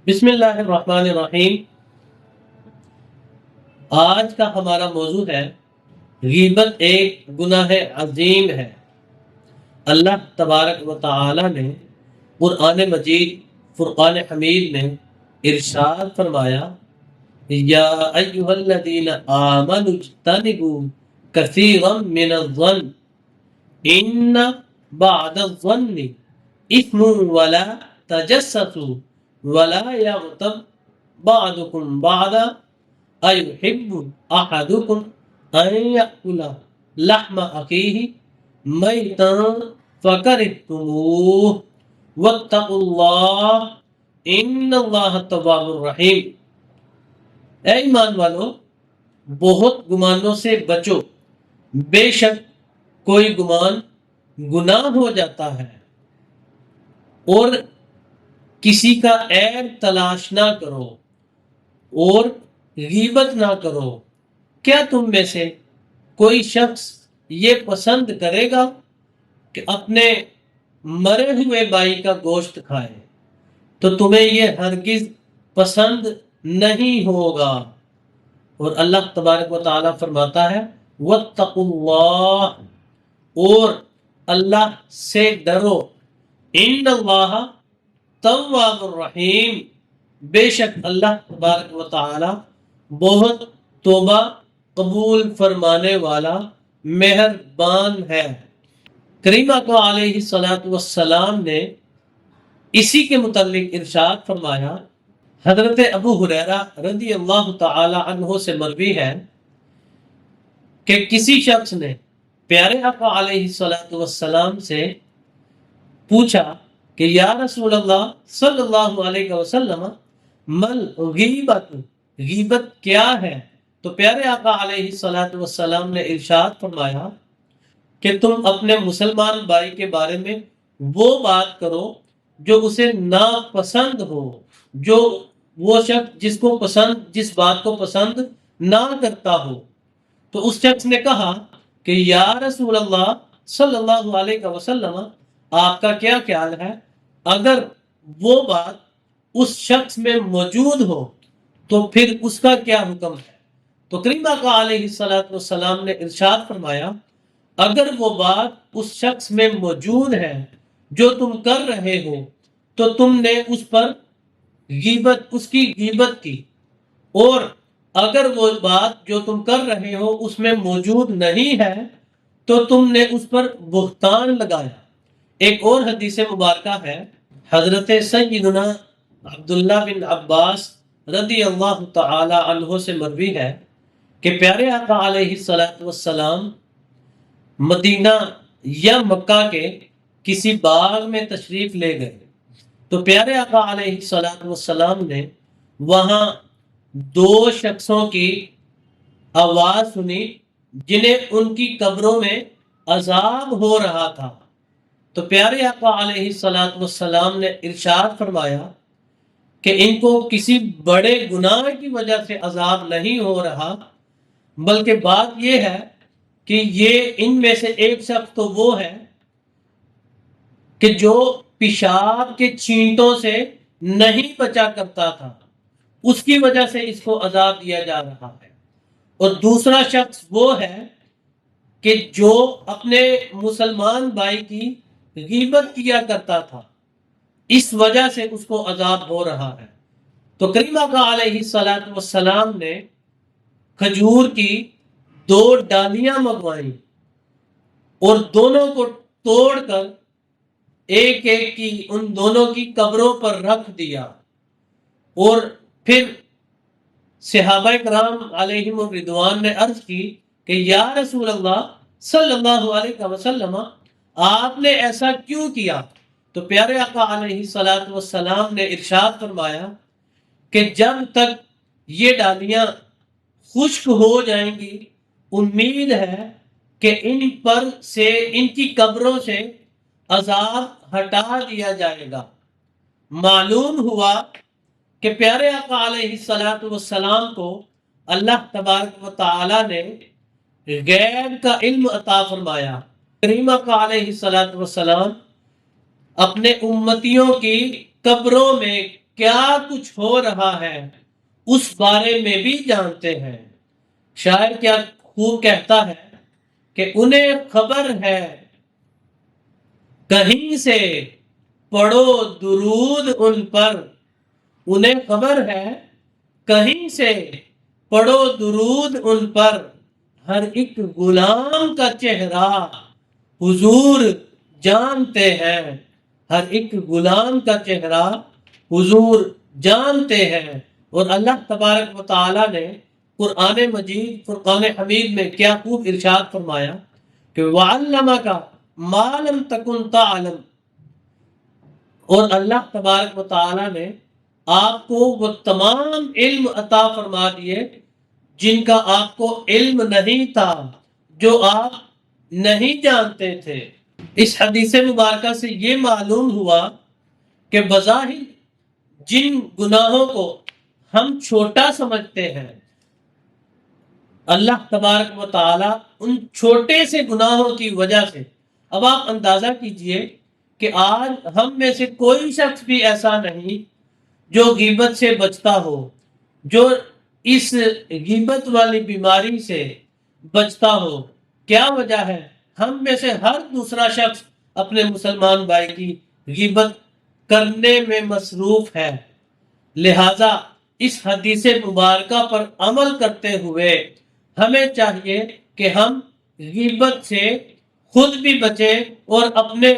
بسم اللہ الرحمن الرحیم۔ آج کا ہمارا موضوع ہے غیبت ایک گناہ عظیم ہے۔ اللہ تبارک و تعالی نے قرآن مجید فرقان حمید میں ارشاد فرمایا، یا ایھا الذین آمنوا اجتنبوا کثیرا من الظن ان بعد الظن اثم ولا تجسسوا ولا یغتب بعضکم بعضا ایحب احدکم ان یأکل لحم اخیہ میتا فکرہتموہ واتقوا اللہ ان اللہ تواب الرحیم۔ اے ایمان والو، بہت گمانوں سے بچو، بے شک کوئی گمان گناہ ہو جاتا ہے، اور کسی کا عیب تلاش نہ کرو اور غیبت نہ کرو۔ کیا تم میں سے کوئی شخص یہ پسند کرے گا کہ اپنے مرے ہوئے بھائی کا گوشت کھائے؟ تو تمہیں یہ ہرگز پسند نہیں ہوگا۔ اور اللہ تبارک و تعالیٰ فرماتا ہے، واتقوا اللہ، اور اللہ سے ڈرو، ان اللہ تواب الرحیم، بے شک اللہ تبارک و تعالی بہت توبہ قبول فرمانے والا مہربان ہے۔ کریمہ کو علیہ الصلوۃ والسلام نے اسی کے متعلق ارشاد فرمایا۔ حضرت ابو ہریرہ رضی اللہ تعالی عنہ سے مروی ہے کہ کسی شخص نے پیارے آقا علیہ الصلوۃ والسلام سے پوچھا کہ یا رسول اللہ صلی اللہ علیہ وسلم، مل غیبت، غیبت کیا ہے؟ تو پیارے آقا علیہ الصلوۃ والسلام نے ارشاد فرمایا کہ تم اپنے مسلمان بھائی کے بارے میں وہ بات کرو جو اسے ناپسند ہو، جو وہ شخص جس بات کو پسند نہ کرتا ہو۔ تو اس شخص نے کہا کہ یا رسول اللہ صلی اللہ علیہ وسلم، آپ کا کیا خیال ہے، اگر وہ بات اس شخص میں موجود ہو تو پھر اس کا کیا حکم ہے؟ تو کریمہ کا علیہ السلام نے ارشاد فرمایا، اگر وہ بات اس شخص میں موجود ہے جو تم کر رہے ہو تو تم نے اس پر اس کی غیبت کی، اور اگر وہ بات جو تم کر رہے ہو اس میں موجود نہیں ہے تو تم نے اس پر بہتان لگایا۔ ایک اور حدیث مبارکہ ہے، حضرت سیدنا عبداللہ بن عباس رضی اللہ تعالی عنہ سے مروی ہے کہ پیارے آقا علیہ السلام مدینہ یا مکہ کے کسی باغ میں تشریف لے گئے، تو پیارے آقا علیہ السلام نے وہاں دو شخصوں کی آواز سنی جنہیں ان کی قبروں میں عذاب ہو رہا تھا۔ تو پیارے آقا علیہ السلام نے ارشاد فرمایا کہ ان کو کسی بڑے گناہ کی وجہ سے عذاب نہیں ہو رہا، بلکہ بات یہ ہے کہ یہ ان میں سے ایک شخص تو وہ ہے کہ جو پیشاب کے چھینٹوں سے نہیں بچا کرتا تھا، اس کی وجہ سے اس کو عذاب دیا جا رہا ہے، اور دوسرا شخص وہ ہے کہ جو اپنے مسلمان بھائی کی غیبت کیا کرتا تھا، اس وجہ سے اس کو عذاب ہو رہا ہے۔ تو کریمہ کا علیہ السلام نے کھجور کی دو ڈالیاں منگوائیں اور دونوں کو توڑ کر ایک ایک کی ان دونوں کی قبروں پر رکھ دیا، اور پھر صحابہ کرام علیہم الرضوان نے عرض کی کہ یا رسول اللہ صلی اللہ علیہ وسلم، آپ نے ایسا کیوں کیا؟ تو پیارے آقا علیہ السلام نے ارشاد فرمایا کہ جب تک یہ ڈالیاں خشک ہو جائیں گی، امید ہے کہ ان کی قبروں سے عذاب ہٹا دیا جائے گا۔ معلوم ہوا کہ پیارے آقا علیہ السلام کو اللہ تبارک و تعالی نے غیب کا علم عطا فرمایا۔ کریمہ کا علیہ السلام اپنے امتیوں کی قبروں میں کیا کچھ ہو رہا ہے اس بارے میں بھی جانتے ہیں۔ شاعر کیا خوب کہتا ہے کہ انہیں خبر ہے کہیں سے، پڑھو درود ان پر۔ انہیں خبر ہے کہیں سے، پڑھو درود ان پر۔ ہر ایک غلام کا چہرہ حضور جانتے ہیں، ہر ایک غلام کا چہرہ حضور جانتے ہیں۔ اور اللہ تبارک و تعالی نے قرآن مجید فرقان حمید میں کیا خوب ارشاد فرمایا کہ وَعَلَّمَكَ مَا لَمْ تَكُنْ تَعْلَمْ۔ اور اللہ تبارک و تعالی نے آپ کو وہ تمام علم عطا فرما دیے جن کا آپ کو علم نہیں تھا، جو آپ نہیں جانتے تھے۔ اس حدیث مبارکہ سے یہ معلوم ہوا کہ بظاہر جن گناہوں کو ہم چھوٹا سمجھتے ہیں، اللہ تبارک و تعالی ان چھوٹے سے گناہوں کی وجہ سے، اب آپ اندازہ کیجئے کہ آج ہم میں سے کوئی شخص بھی ایسا نہیں جو غیبت سے بچتا ہو، جو اس غیبت والی بیماری سے بچتا ہو۔ کیا وجہ ہے؟ ہم میں سے ہر دوسرا شخص اپنے مسلمان بھائی کی غیبت کرنے میں مصروف ہے۔ لہذا اس حدیث مبارکہ پر عمل کرتے ہوئے ہمیں چاہیے کہ ہم غیبت سے خود بھی بچیں اور اپنے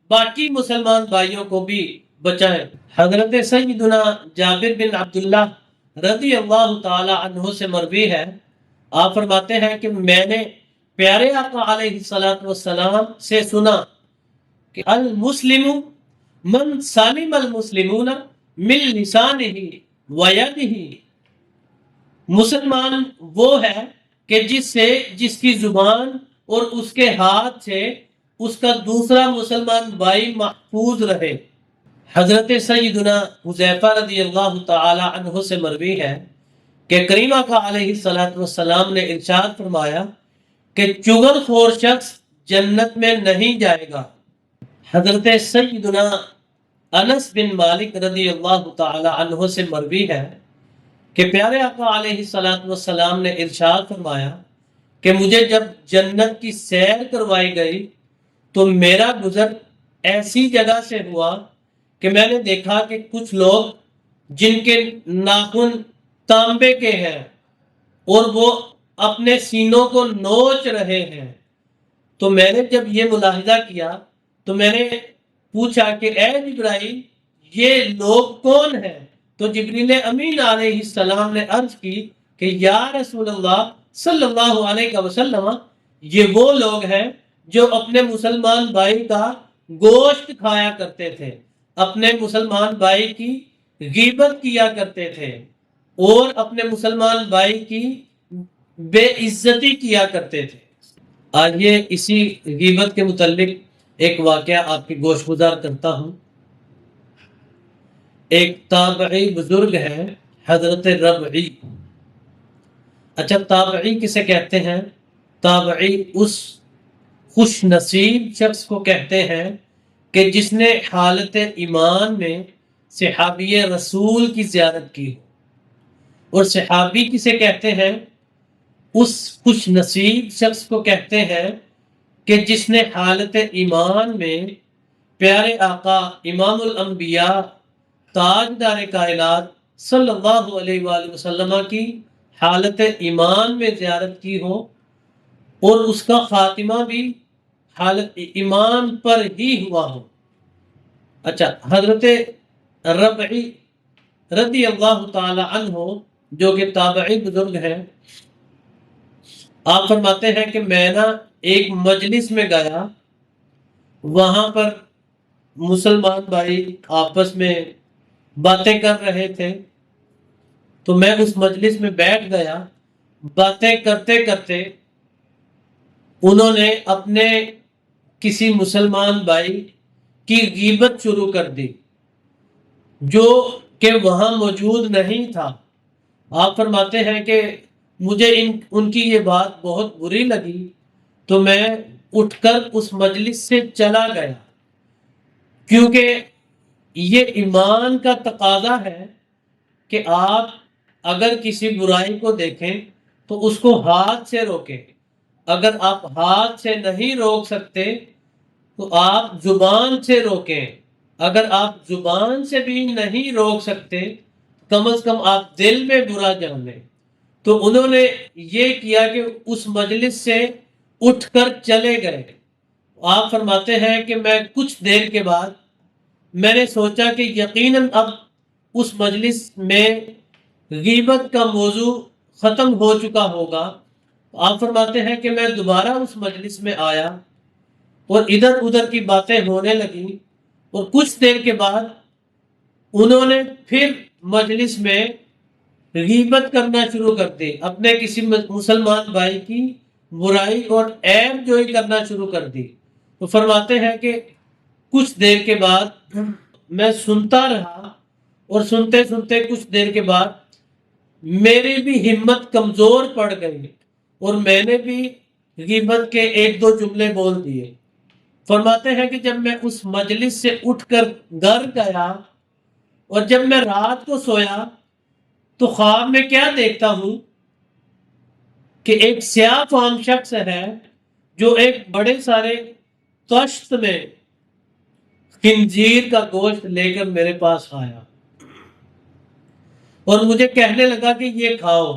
باقی مسلمان بھائیوں کو بھی بچائیں۔ حضرت سیدنا جابر بن عبداللہ رضی اللہ تعالی عنہ سے مروی ہے، آپ فرماتے ہیں کہ میں نے پیارے آقا علیہ السلام سے سنا کہ المسلم من سالم المسلمون من لسانہ ویدہ۔ مسلمان وہ ہے کہ جس کی زبان اور اس کے ہاتھ سے اس کا دوسرا مسلمان بھائی محفوظ رہے۔ حضرت سیدنا حذیفہ رضی اللہ تعالی عنہ سے مروی ہے کہ کریم آقا علیہ السلام نے ارشاد فرمایا کہ چغل خور شخص جنت میں نہیں جائے گا۔ حضرت سیدنا انس بن مالک رضی اللہ تعالی عنہ سے مروی ہے کہ پیارے آقا علیہ السلام نے ارشاد فرمایا کہ مجھے جب جنت کی سیر کروائی گئی تو میرا گزر ایسی جگہ سے ہوا کہ میں نے دیکھا کہ کچھ لوگ جن کے ناخن تانبے کے ہیں اور وہ اپنے سینوں کو نوچ رہے ہیں۔ تو میں نے جب یہ ملاحظہ کیا تو میں نے پوچھا کہ اے جبرائیل، یہ لوگ کون ہیں؟ تو جبریل امین علیہ السلام نے عرض کی کہ یا رسول اللہ صلی اللہ علیہ وسلم، یہ وہ لوگ ہیں جو اپنے مسلمان بھائی کا گوشت کھایا کرتے تھے، اپنے مسلمان بھائی کی غیبت کیا کرتے تھے اور اپنے مسلمان بھائی کی بے عزتی کیا کرتے تھے۔ آئیے اسی غیبت کے متعلق ایک واقعہ آپ کی گوش گزار کرتا ہوں۔ ایک تابعی بزرگ ہے حضرت ربعی۔ اچھا، تابعی کسے کہتے ہیں؟ تابعی اس خوش نصیب شخص کو کہتے ہیں کہ جس نے حالت ایمان میں صحابی رسول کی زیارت کی ہو۔ اور صحابی کسے کہتے ہیں؟ اس خوش نصیب شخص کو کہتے ہیں کہ جس نے حالت ایمان میں پیارے آقا امام الانبیاء تاجدار کائنات صلی اللہ علیہ وآلہ وسلم کی حالت ایمان میں زیارت کی ہو اور اس کا خاتمہ بھی حالت ایمان پر ہی ہوا ہو۔ اچھا، حضرت ربعی رضی اللہ تعالی عنہ جو کہ تابعی بزرگ ہیں، آپ فرماتے ہیں کہ میں ایک مجلس میں گیا، وہاں پر مسلمان بھائی آپس میں باتیں کر رہے تھے، تو میں اس مجلس میں بیٹھ گیا۔ باتیں کرتے کرتے انہوں نے اپنے کسی مسلمان بھائی کی غیبت شروع کر دی جو کہ وہاں موجود نہیں تھا۔ آپ فرماتے ہیں کہ مجھے ان کی یہ بات بہت بری لگی، تو میں اٹھ کر اس مجلس سے چلا گیا، کیونکہ یہ ایمان کا تقاضا ہے کہ آپ اگر کسی برائی کو دیکھیں تو اس کو ہاتھ سے روکیں. اگر آپ ہاتھ سے نہیں روک سکتے تو آپ زبان سے روکیں. اگر آپ زبان سے بھی نہیں روک سکتے کم از کم آپ دل میں برا جان لیں. تو انہوں نے یہ کیا کہ اس مجلس سے اٹھ کر چلے گئے. آپ فرماتے ہیں کہ میں کچھ دیر کے بعد میں نے سوچا کہ یقیناً اب اس مجلس میں غیبت کا موضوع ختم ہو چکا ہوگا. آپ فرماتے ہیں کہ میں دوبارہ اس مجلس میں آیا اور ادھر ادھر کی باتیں ہونے لگیں اور کچھ دیر کے بعد انہوں نے پھر مجلس میں غیبت کرنا شروع کر دی. اپنے کسی مسلمان بھائی کی برائی اور عیب جوئی کرنا شروع کر دی. تو فرماتے ہیں کہ کچھ دیر کے بعد میں سنتا رہا اور سنتے سنتے کچھ دیر کے بعد میری بھی ہمت کمزور پڑ گئی اور میں نے بھی غیبت کے ایک دو جملے بول دیے. فرماتے ہیں کہ جب میں اس مجلس سے اٹھ کر گھر گیا اور جب میں رات کو سویا تو خواب میں کیا دیکھتا ہوں کہ ایک سیاہ فام شخص ہے جو ایک بڑے سارے طشت میں خنزیر کا گوشت لے کر میرے پاس آیا اور مجھے کہنے لگا کہ یہ کھاؤ.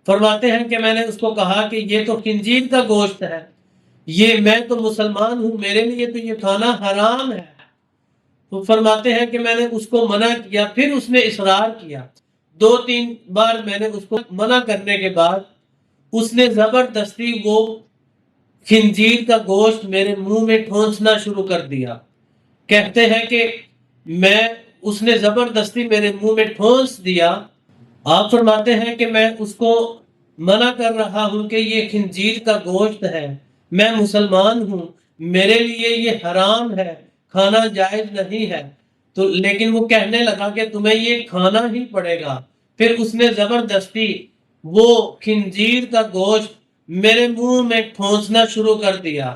فرماتے ہیں کہ میں نے اس کو کہا کہ یہ تو خنزیر کا گوشت ہے، یہ میں تو مسلمان ہوں، میرے لیے تو یہ کھانا حرام ہے. تو فرماتے ہیں کہ میں نے اس کو منع کیا، پھر اس نے اصرار کیا. 2-3 بار میں نے اس کو منع کرنے کے بعد اس نے زبردستی وہ خنزیر کا گوشت میرے منہ میں ٹھونسنا شروع کر دیا. کہتے ہیں کہ اس نے زبردستی میرے منہ میں ٹھونس دیا. آپ فرماتے ہیں کہ میں اس کو منع کر رہا ہوں کہ یہ خنزیر کا گوشت ہے، میں مسلمان ہوں، میرے لیے یہ حرام ہے، کھانا جائز نہیں ہے. تو لیکن وہ کہنے لگا کہ تمہیں یہ کھانا ہی پڑے گا. پھر اس نے زبردستی وہ خنزیر کا گوشت میرے منہ میں ٹھونسنا شروع کر دیا،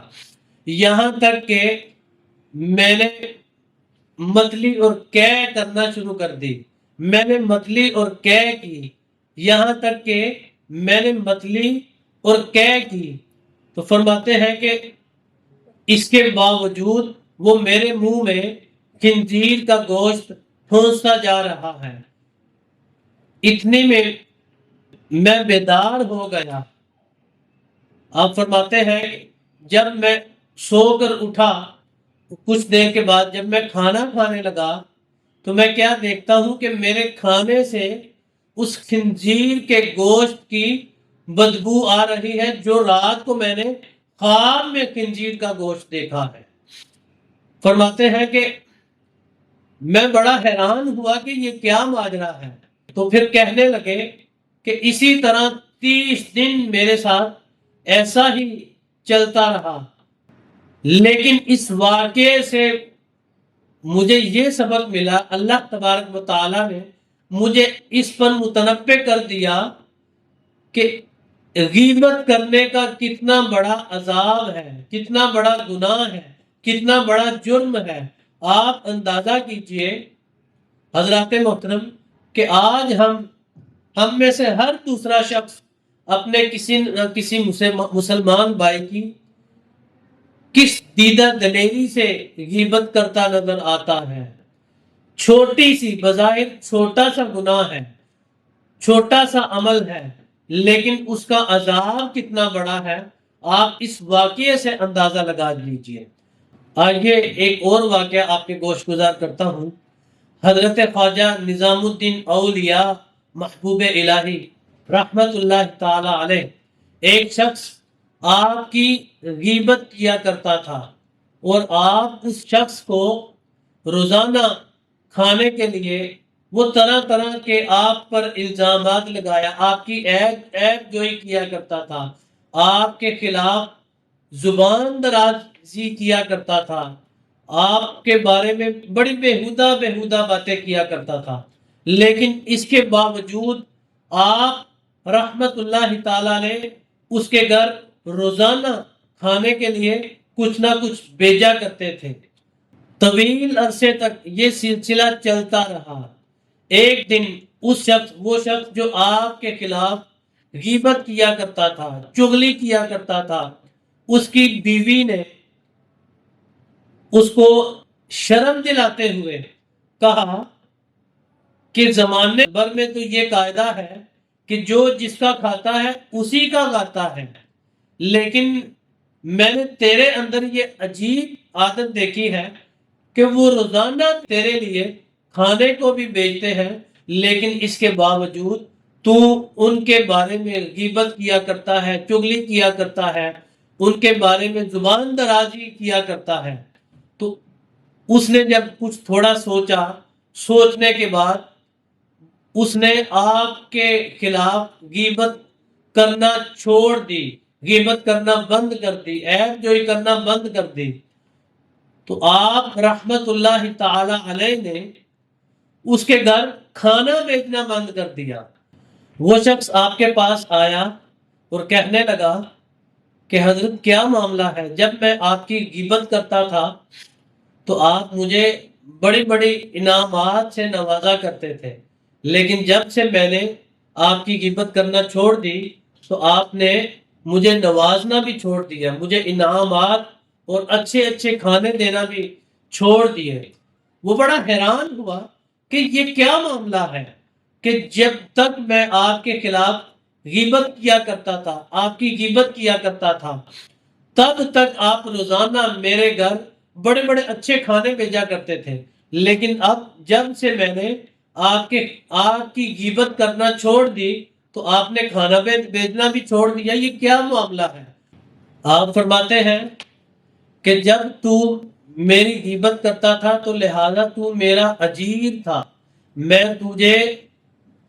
یہاں تک کہ میں نے متلی اور کے کرنا شروع کر دی. میں نے متلی اور کے کی، یہاں تک کہ میں نے متلی اور کے کی. تو فرماتے ہیں کہ اس کے باوجود وہ میرے منہ میں خنزیر کا گوشت ٹھونستا جا رہا ہے. اتنی میں میں بیدار ہو گیا. آپ فرماتے ہیں جب میں سو کر اٹھا کچھ دیر کے بعد جب میں کھانا کھانے لگا تو میں کیا دیکھتا ہوں کہ میرے کھانے سے اس خنزیر کے گوشت کی بدبو آ رہی ہے جو رات کو میں نے خواب میں خنزیر کا گوشت دیکھا ہے. فرماتے ہیں کہ میں بڑا حیران ہوا کہ یہ کیا ماجرا ہے. تو پھر کہنے لگے کہ اسی طرح 30 دن میرے ساتھ ایسا ہی چلتا رہا، لیکن اس واقعے سے مجھے یہ سبق ملا، اللہ تبارک و تعالیٰ نے مجھے اس پر متنبع کر دیا کہ غیبت کرنے کا کتنا بڑا عذاب ہے، کتنا بڑا گناہ ہے، کتنا بڑا جرم ہے. آپ اندازہ کیجئے حضرات محترم کہ آج ہم میں سے ہر دوسرا شخص اپنے کسی مسلمان بھائی کی کس دیدہ دلیری سے غیبت کرتا نظر آتا ہے. چھوٹی سی بظاہر چھوٹا سا گناہ ہے، چھوٹا سا عمل ہے، لیکن اس کا عذاب کتنا بڑا ہے آپ اس واقعے سے اندازہ لگا لیجئے. آئیے ایک اور واقعہ آپ کے گوش گزار کرتا ہوں. حضرت خواجہ نظام الدین اولیاء محبوب الہی رحمت اللہ تعالی علیہ، ایک شخص آپ کی غیبت کیا کرتا تھا اور آپ اس شخص کو روزانہ کھانے کے لیے وہ طرح طرح کے آپ پر الزامات لگایا، آپ کی عیب جوئی کیا کرتا تھا، آپ کے خلاف زبان درازی کیا کرتا تھا، آپ کے بارے میں بڑی بےہودہ باتیں کیا کرتا تھا. لیکن اس کے باوجود آپ رحمت اللہ تعالیٰ نے اس کے گھر روزانہ کھانے کے لیے کچھ نہ کچھ بھیجا کرتے تھے. طویل عرصے تک یہ سلسلہ چلتا رہا۔ ایک دن وہ شخص جو آپ کے خلاف غیبت کیا کرتا تھا، چغلی کیا کرتا تھا، اس کی بیوی نے اس کو شرم دلاتے ہوئے کہا کہ زمانے بھر میں تو یہ قاعدہ ہے کہ جو جس کا کھاتا ہے اسی کا گاتا ہے، لیکن میں نے تیرے اندر یہ عجیب عادت دیکھی ہے کہ وہ روزانہ تیرے لیے کھانے کو بھی بیچتے ہیں، لیکن اس کے باوجود تو ان کے بارے میں غیبت کیا کرتا ہے، چغلی کیا کرتا ہے، ان کے بارے میں زبان درازی کیا کرتا ہے۔ تو اس نے جب کچھ تھوڑا سوچا، سوچنے کے بعد اس نے آپ کے خلاف غیبت کرنا چھوڑ دی، غیبت کرنا بند کر دی، عیب جوئی کرنا بند کر دی۔ تو آپ رحمت اللہ تعالی علیہ نے اس کے گھر کھانا بیچنا بند کر دیا۔ وہ شخص آپ کے پاس آیا اور کہنے لگا کہ حضرت کیا معاملہ ہے؟ جب میں آپ کی غیبت کرتا تھا تو آپ مجھے بڑی بڑی انعامات سے نوازا کرتے تھے، لیکن جب سے میں نے آپ کی غیبت کرنا چھوڑ دی تو آپ نے مجھے نوازنا بھی چھوڑ دیا، مجھے انعامات اور اچھے اچھے کھانے دینا بھی چھوڑ دیے۔ وہ بڑا حیران ہوا کہ یہ کیا معاملہ ہے کہ جب تک میں آپ کے خلاف غیبت کیا کرتا تھا، آپ کی غیبت کیا کرتا تھا، تب تک آپ روزانہ میرے گھر بڑے بڑے اچھے کھانے بھیجا کرتے تھے، لیکن اب جب سے میں نے آپ کی غیبت کرنا چھوڑ دی تو آپ نے کھانا بیچنا بھی چھوڑ دیا، یہ کیا معاملہ ہے؟ آپ فرماتے ہیں کہ جب تو میری غیبت کرتا تھا تو لہذا تو میرا اجیر تھا، میں تجھے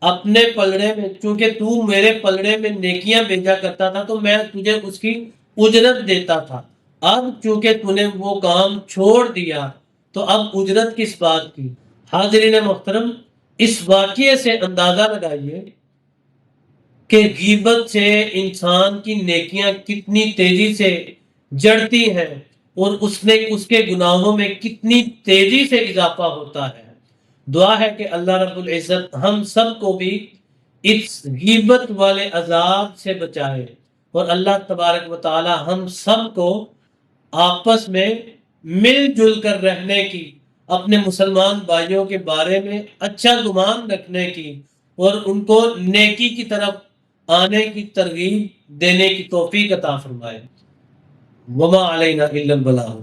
اپنے پلڑے میں، چونکہ تو میرے پلڑے میں نیکیاں بھیجا کرتا تھا تو میں تجھے اس کی اجرت دیتا تھا۔ اب چونکہ تو نے وہ کام چھوڑ دیا تو اب اجرت کس بات کی؟ حاضرین محترم، اس واقعے سے اندازہ لگائیے کہ غیبت سے انسان کی نیکیاں کتنی تیزی سے جڑتی ہیں اور اس کے گناہوں میں کتنی تیزی سے اضافہ ہوتا ہے۔ دعا ہے کہ اللہ رب العزت ہم سب کو بھی اس غیبت والے عذاب سے بچائے، اور اللہ تبارک و تعالی ہم سب کو آپس میں مل جل کر رہنے کی، اپنے مسلمان بھائیوں کے بارے میں اچھا گمان رکھنے کی اور ان کو نیکی کی طرف آنے کی ترغیب دینے کی توفیق عطا فرمائے۔ وما علینا الا البلاغ۔